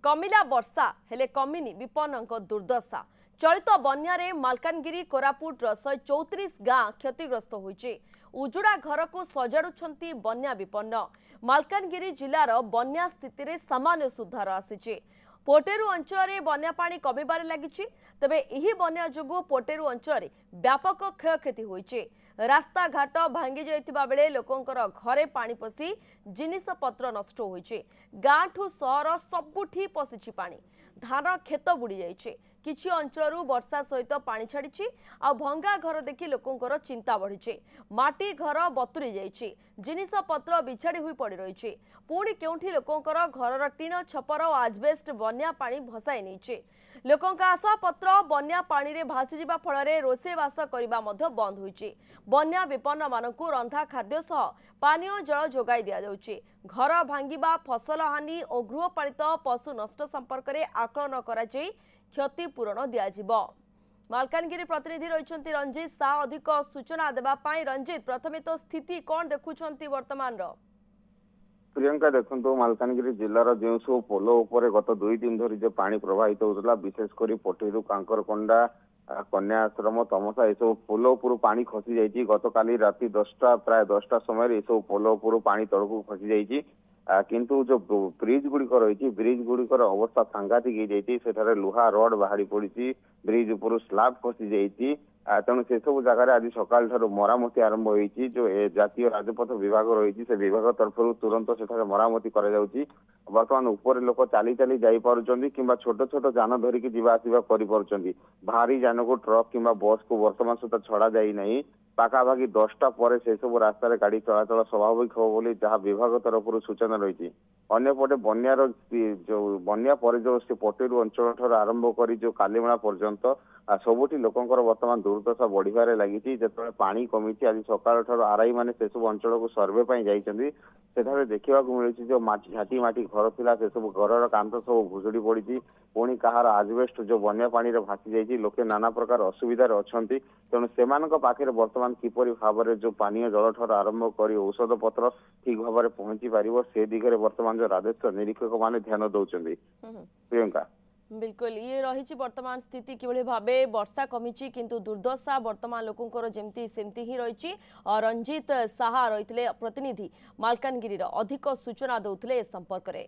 कमिला वर्षा हेले कमिनी विपन्नक दुर्दशा। चलित बन्यारे मालकानगिरी कोरापुट 134 गाँ क्षतिग्रस्त होइछि। उजुड़ा घर को सजाड़ुछंती बन्या विपन्न। मालकानगिरी जिलार बन्या स्थिति रे सामान्य सुधार आसिछि। पोटेरु अंचल बन्या पानी कमिबारे लागिछि। तबे एही बन्या जोगु पोटेरु अंचल व्यापक क्षयक्षति होइछि। रास्ता घाट भांगी जाइतिबा बेले लोकंकर घरे पानी पसी जिनिस पत्र नष्ट होइछि। गाँठू सहर सबुठी पसिछि पानी। धान खेत बुड़ी जाइछि। किछि अंचलरू वर्षा सहित पानी छाड़िछि। आ भंगा घर देखि लोकंकर चिंता बढ़िछि। माटी घर बतुरी जाइछि। जिनिस पत्र बिछाड़ी हुई पड़ी रहिछि। पुणी केउठी लोकंकर घरर टीन छपर और आजबेस्ट बन्या पानी भसाई नैछि। लोकंका आशा पत्र बन्या पानी रे भासी जिबा फଳରେ रोषेबास करिबा मध्य बंद होइछि। बन्या विपन्न मानकु रंधा खाद्य सह पानीय जल जोगाई दिया जाउछि। घर भांगिबा फसल हानि और गृहपालित पशु नष्ट संपर्क में आकलन करा जाई क्षतिपूरण दिया जिवो। मालकानगिरी प्रतिनिधि रहिछंती रंजित शाह। अधिक सूचना देबा पाई रंजित, प्रथमे तो स्थिति कोन देखुछंती वर्तमान रो? प्रियंका देखो मालकानगिरी जिलार जो सब पोल उपर गत 2 दिन धरी जो पानी प्रवाहित होता विशेषकर पोटेरु कांकरकोंडा कन्या आश्रम तमसा ये सब पोल उपर पानी खसी जाइए। गत काली राति 10टा प्राय 10टा समय ये सब पोल उपर पानी तलक खसी जाइए। किंतु जो ब्रिज गुड़िक रही ब्रिज गुड़िकर अवस्था सांघातिक हो लुहा रड बाहरी पड़ी। ब्रिज उपर स्लाब खसी जाइए। तेणु से सब जगह आज सकाल मरामती आरंभ होती। जो जातीय राजपथ विभाग रही से विभाग तरफ तुरंत से मरामती बर्तमान ऊपर लोक चली चली जापी कि छोट छोट जान धरिकी जावासवा कर भारी जान को ट्रक कि बस को वर्तमान सुधा छड़ा जाए पाखापाखि 10टा पर से सब रास्तार गाड़ी चलाचल स्वाभाविक हो बोली जहाँ विभाग तरफ सूचना रही। अन्यपटे बन्यार जो बन्या पर जो से पोटेरु अंचल आरंभ कर जो कालीमेला पर्यंत सबुठी लोकंकर वर्तमान दुर्दशा बढ़िबारे लगी। जो पानी कमी आज सकाल आरआई मैंने से सब अंचल को सर्वे जाइछन्ति। सेठारे देखा मिली जो झाटी माटी घर थिला से सब घर कांथ सब भुजुड़ी पड़ी। पुणी कहार आजबेस्ट जो बन्या पानी भासी जाइए। लोके नाना प्रकार असुविधार अच्छी। तेणु से पाखे वर्तमान किपरि भाव में जो पानीय जल ठार आरंभ कर औषध पत्र ठीक भाव में पहुंची पार से दिगरे वर्तमान जो राजस्व निरीक्षक माने ध्यान दौरान। प्रियंका बिल्कुल ये रही वर्तमान स्थिति किभली भाबे वर्षा कमिछि किंतु दुर्दशा वर्तमान लोकंकर जेमती सेमती ही रही। रंजित साहा रही प्रतिनिधि मालकानगिरी अधिक सूचना दौथिले संपर्क में।